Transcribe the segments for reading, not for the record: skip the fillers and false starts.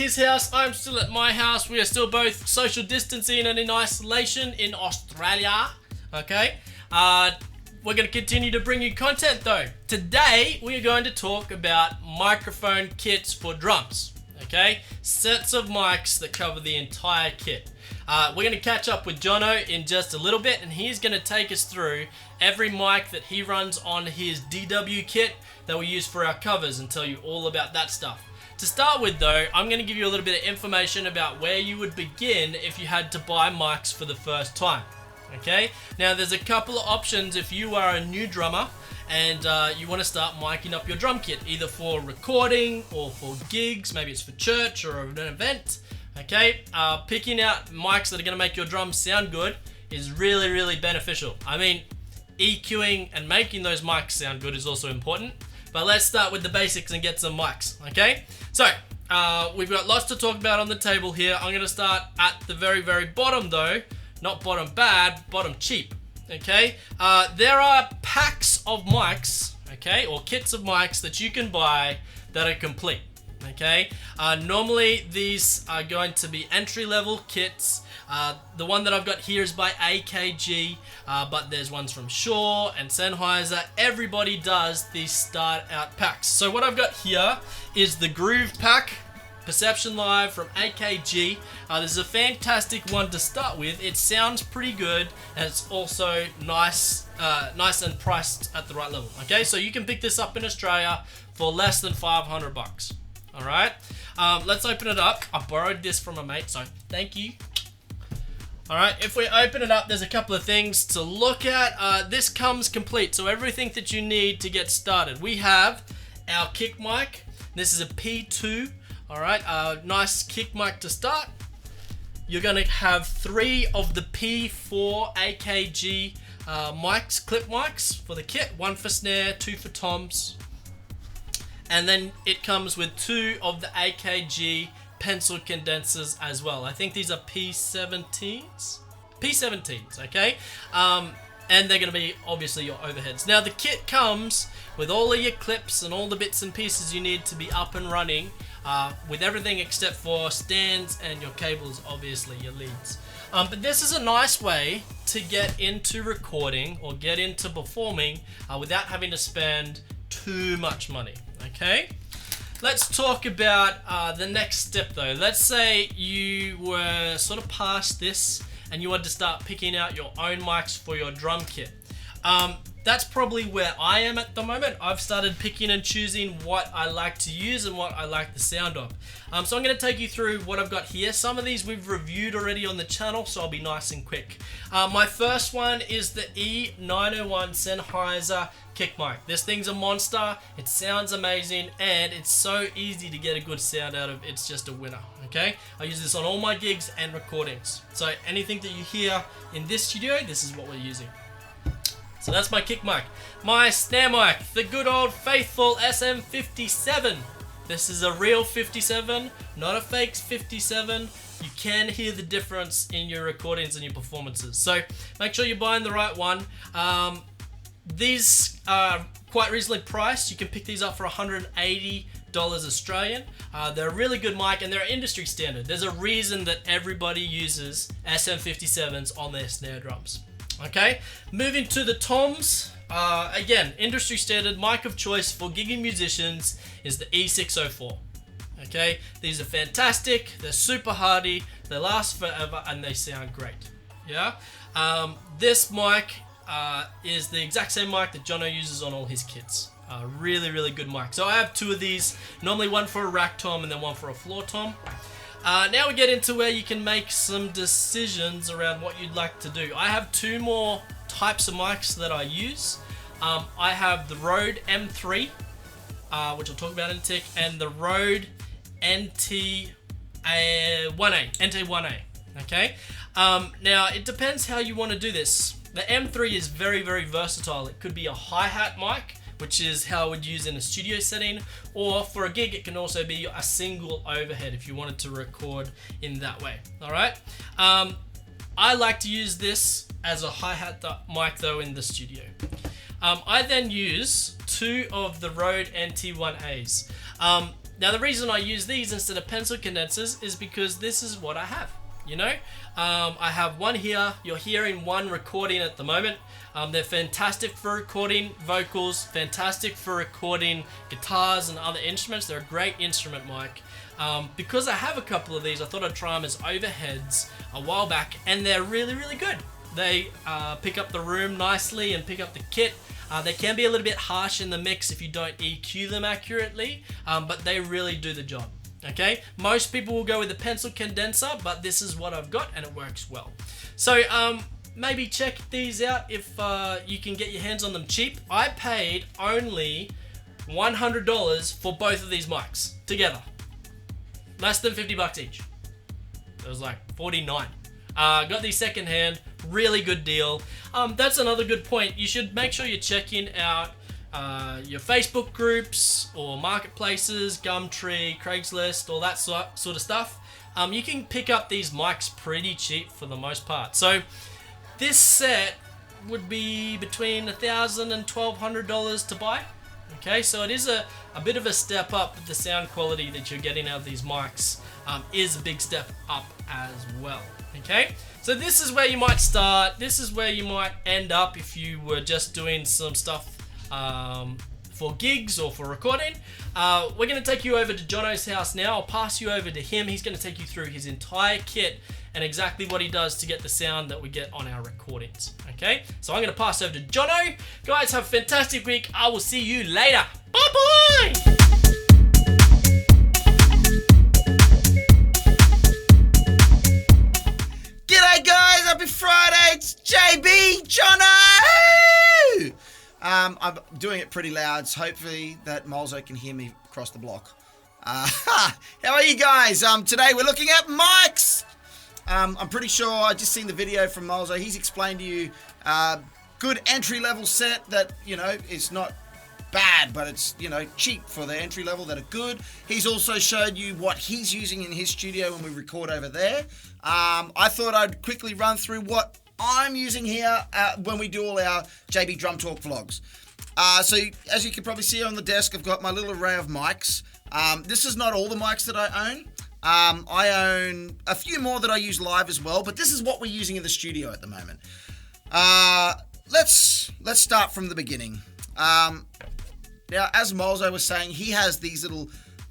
his house, I'm still at my house. We are still both social distancing and in isolation in Australia. Okay? We're going to continue to bring you content though. Today, we are going to talk about microphone kits for drums. Okay? Sets of mics that cover the entire kit. We're going to catch up with Jono in just a little bit, and he's going to take us through every mic that he runs on his DW kit that we use for our covers and tell you all about that stuff. To start with though, I'm going to give you a little bit of information about where you would begin if you had to buy mics for the first time. Okay? Now there's a couple of options if you are a new drummer and you want to start miking up your drum kit, either for recording or for gigs, maybe it's for church or an event. Okay, picking out mics that are going to make your drums sound good is really, really beneficial. I mean, EQing and making those mics sound good is also important. But let's start with the basics and get some mics, okay? So, we've got lots to talk about on the table here. I'm going to start at the very, very bottom though. Not bottom bad, bottom cheap, okay? There are packs of mics, okay, or kits of mics that you can buy that are complete. Okay, normally these are going to be entry-level kits. The one that I've got here is by AKG, but there's ones from Shure and Sennheiser. Everybody does these start-out packs. So what I've got here is the Groove Pack Perception Live from AKG. This is a fantastic one to start with. It sounds pretty good, and it's also nice and priced at the right level. Okay, so you can pick this up in Australia for less than $500. Alright, let's open it up. I borrowed this from a mate, so thank you. Alright, if we open it up, there's a couple of things to look at. This comes complete, so everything that you need to get started. We have our kick mic. This is a P2. Alright, nice kick mic to start. You're going to have 3 of the P4 AKG mics, clip mics for the kit. 1 for snare, 2 for toms. And then it comes with 2 of the AKG pencil condensers as well. I think these are P17s? P17s, okay? And they're going to be obviously your overheads. Now the kit comes with all of your clips and all the bits and pieces you need to be up and running with everything except for stands and your cables, obviously your leads. But this is a nice way to get into recording or get into performing without having to spend too much money. Okay, let's talk about the next step though. Let's say you were sort of past this and you wanted to start picking out your own mics for your drum kit. That's probably where I am at the moment. I've started picking and choosing what I like to use and what I like the sound of. So I'm going to take you through what I've got here. Some of these we've reviewed already on the channel, so I'll be nice and quick. My first one is the E901 Sennheiser Kick Mic. This thing's a monster, it sounds amazing, and it's so easy to get a good sound out of. It's just a winner, okay? I use this on all my gigs and recordings. So anything that you hear in this studio, this is what we're using. So that's my kick mic. My snare mic, the good old faithful SM57. This is a real 57, not a fake 57. You can hear the difference in your recordings and your performances. So make sure you're buying the right one. These are quite reasonably priced. You can pick these up for $180 Australian. They're a really good mic and they're industry standard. There's a reason that everybody uses SM57s on their snare drums. Okay, moving to the toms. Again, industry standard mic of choice for gigging musicians is the E604. Okay, these are fantastic, they're super hardy, they last forever, and they sound great. Yeah, this mic is the exact same mic that Jono uses on all his kits. Really, really good mic. So I have 2 of these, normally one for a rack tom and then one for a floor tom. Now we get into where you can make some decisions around what you'd like to do. I have 2 more types of mics that I use. I have the Rode M3, which I'll talk about in a tick, and the Rode NT1A. Okay. Now it depends how you want to do this. The M3 is very, very versatile. It could be a hi-hat mic, which is how I would use in a studio setting, or for a gig it can also be a single overhead if you wanted to record in that way. Alright, I like to use this as a hi-hat mic though in the studio. I then use 2 of the Rode NT1As. Now the reason I use these instead of pencil condensers is because this is what I have. You know, I have one here. You're hearing one recording at the moment. They're fantastic for recording vocals, fantastic for recording guitars and other instruments. They're a great instrument mic. Because I have a couple of these, I thought I'd try them as overheads a while back, and they're really, really good. They pick up the room nicely and pick up the kit. They can be a little bit harsh in the mix if you don't EQ them accurately, but they really do the job. Okay, most people will go with the pencil condenser, but this is what I've got and it works well. So maybe check these out if you can get your hands on them cheap. I paid only $100 for both of these mics together. Less than $50 each. It was like $49. Got these secondhand, really good deal. That's another good point. You should make sure you're checking out your Facebook groups or marketplaces, Gumtree, Craigslist, all that sort of stuff. You can pick up these mics pretty cheap for the most part. So this set would be between $1,000 and $1,200 to buy. Okay, so it is a bit of a step up, but the sound quality that you're getting out of these mics is a big step up as well. Okay, so this is where you might start. This is where you might end up if you were just doing some stuff for gigs or for recording. We're going to take you over to Jono's house now. I'll pass you over to him. He's going to take you through his entire kit and exactly what he does to get the sound that we get on our recordings. Okay, so I'm going to pass over to Jono. Guys, have a fantastic week. I will see you later. Bye-bye! G'day guys, happy Friday, it's JB, Jono! I'm doing it pretty loud, so hopefully that Molzo can hear me across the block. How are you guys? Today we're looking at mics! I'm pretty sure I just seen the video from Molzo. He's explained to you good entry-level set that, you know, is not bad, but it's, you know, cheap for the entry level that are good. He's also showed you what he's using in his studio when we record over there. I thought I'd quickly run through what I'm using here when we do all our JBDrumTalk vlogs. So as you can probably see on the desk, I've got my little array of mics. This is not all the mics that I own. I own a few more that I use live as well, but this is what we're using in the studio at the moment. Let's start from the beginning. Now, as Molzo was saying, he has these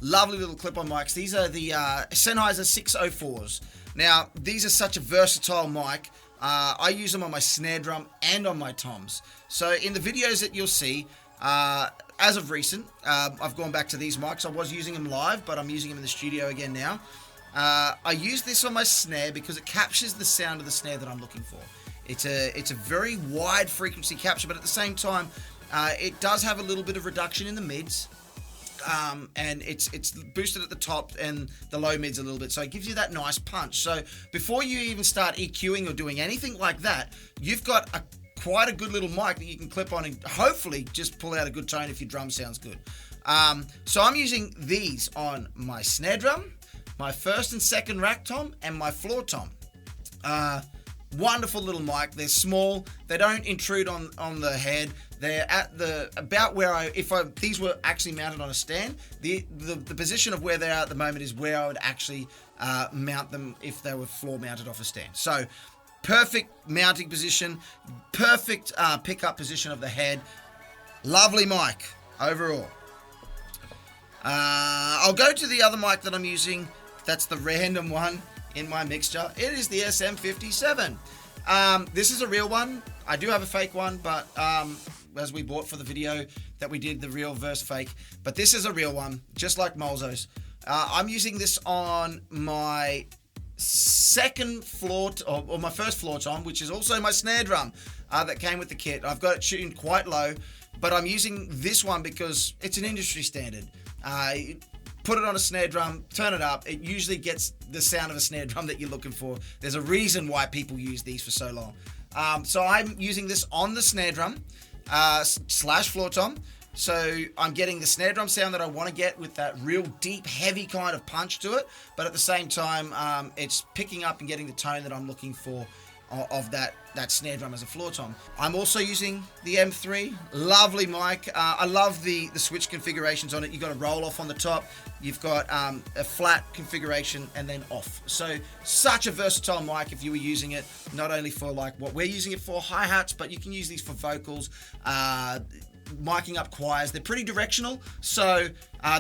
lovely little clip-on mics. These are the Sennheiser 604s. Now, these are such a versatile mic. I use them on my snare drum and on my toms. So in the videos that you'll see, as of recent, I've gone back to these mics. I was using them live, but I'm using them in the studio again now. I use this on my snare because it captures the sound of the snare that I'm looking for. It's a very wide frequency capture, but at the same time, it does have a little bit of reduction in the mids, and it's boosted at the top and the low mids a little bit, so it gives you that nice punch. So before you even start EQing or doing anything like that, you've got quite a good little mic that you can clip on and hopefully just pull out a good tone if your drum sounds good. So I'm using these on my snare drum, my first and second rack tom, and my floor tom. Wonderful little mic. They're small. They don't intrude on the head. They're at about where these were actually mounted on a stand. The position of where they are at the moment is where I would actually mount them if they were floor mounted off a stand. So perfect mounting position, perfect pickup position of the head. Lovely mic overall. I'll go to the other mic that I'm using. That's the random one in my mixture. It is the SM57. This is a real one. I do have a fake one, but as we bought for the video that we did, the real versus fake. But this is a real one, just like Molzo's. I'm using this on my second floor, or my first floor tom, which is also my snare drum that came with the kit. I've got it tuned quite low, but I'm using this one because it's an industry standard. Put it on a snare drum, turn it up, it usually gets the sound of a snare drum that you're looking for. There's a reason why people use these for so long. So I'm using this on the snare drum slash floor tom. So I'm getting the snare drum sound that I want to get with that real deep, heavy kind of punch to it. But at the same time, it's picking up and getting the tone that I'm looking for of that snare drum as a floor tom. I'm also using the M3. Lovely mic. I love the switch configurations on it. You've got a roll off on the top. You've got a flat configuration and then off. So such a versatile mic if you were using it, not only for like what we're using it for, hi-hats, but you can use these for vocals, miking up choirs. They're pretty directional, so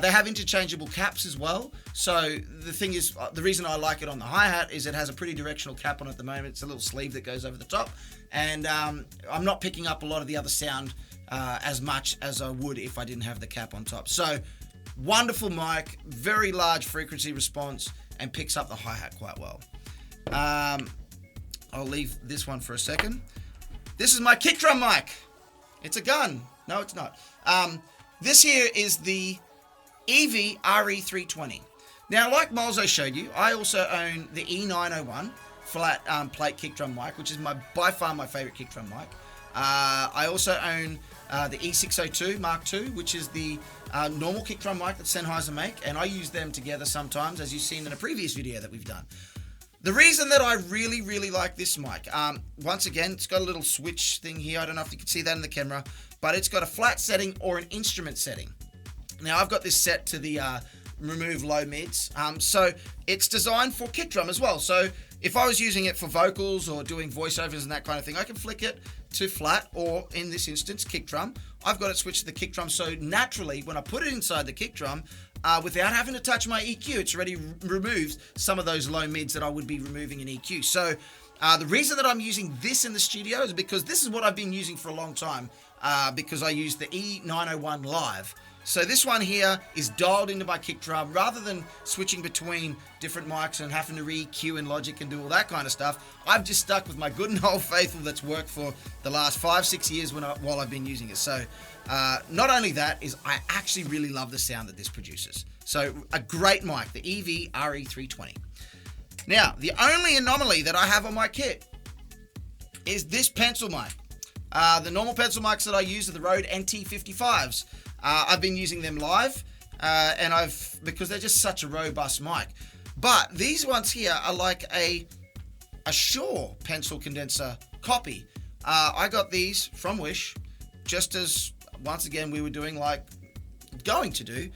they have interchangeable caps as well. So the thing is, the reason I like it on the hi-hat is it has a pretty directional cap on at the moment. It's a little sleeve that goes over the top, and I'm not picking up a lot of the other sound as much as I would if I didn't have the cap on top. So wonderful mic, very large frequency response, and picks up the hi-hat quite well. I'll leave this one for a second. This is my kick drum mic. It's a gun. No, it's not. This here is the EV RE320. Now, like Molzo showed you, I also own the E901 flat plate kick drum mic, which is by far my favorite kick drum mic. I also own the E602 Mark II, which is the normal kick drum mic that Sennheiser make, and I use them together sometimes, as you've seen in a previous video that we've done. The reason that I really, really like this mic, once again, it's got a little switch thing here. I don't know if you can see that in the camera, but it's got a flat setting or an instrument setting. Now, I've got this set to the remove low mids, so it's designed for kick drum as well. So if I was using it for vocals or doing voiceovers and that kind of thing, I can flick it to flat, or in this instance, kick drum. I've got it switched to the kick drum, so naturally, when I put it inside the kick drum, without having to touch my EQ, it's already removes some of those low mids that I would be removing in EQ. So the reason that I'm using this in the studio is because this is what I've been using for a long time, because I use the E901 Live. So this one here is dialed into my kick drum. Rather than switching between different mics and having to re-EQ in Logic and do all that kind of stuff, I've just stuck with my good and old faithful that's worked for the last 5-6 years while I've been using it. So not only that, is I actually really love the sound that this produces. So a great mic, the EV RE320. Now, the only anomaly that I have on my kit is this pencil mic. The normal pencil mics that I use are the Rode NT55s. I've been using them live, and because they're just such a robust mic. But these ones here are like a Shure pencil condenser copy. I got these from Wish, just as, once again, we were doing going to do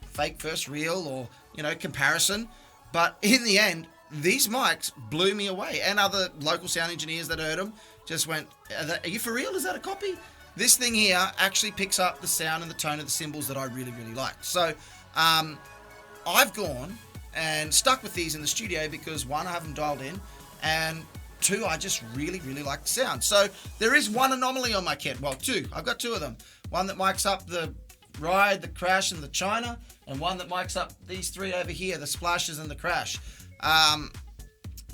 fake first real or, comparison. But in the end, these mics blew me away, and other local sound engineers that heard them just went, are you for real? Is that a copy? This thing here actually picks up the sound and the tone of the cymbals that I really, really like. So I've gone and stuck with these in the studio because, one, I have them dialed in, and two, I just really, really like the sound. So there is one anomaly on my kit. Well, two. I've got two of them. One that mics up the ride, the crash, and the China, and one that mics up these three over here, the splashes and the crash.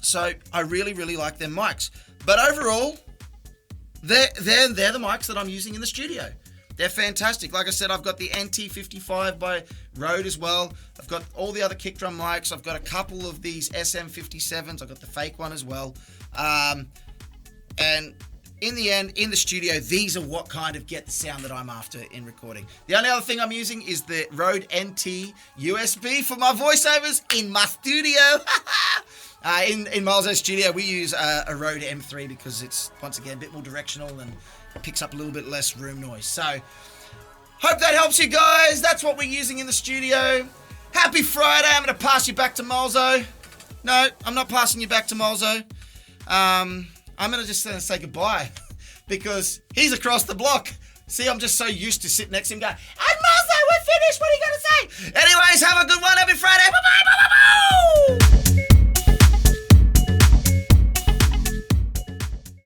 So I really, really like them mics. But overall, they're the mics that I'm using in the studio. They're fantastic. Like I said, I've got the NT55 by Rode as well. I've got all the other kick drum mics. I've got a couple of these SM57s. I've got the fake one as well. And in the end, in the studio, these are what kind of get the sound that I'm after in recording. The only other thing I'm using is the Rode NT USB for my voiceovers in my studio. In Molzo's studio, we use a Rode M3 because it's, once again, a bit more directional and picks up a little bit less room noise. So, hope that helps you guys. That's what we're using in the studio. Happy Friday. I'm going to pass you back to Molzo. No, I'm not passing you back to Molzo. I'm going to just say goodbye because he's across the block. See, I'm just so used to sitting next to him going, "And Molzo, we're finished. What are you going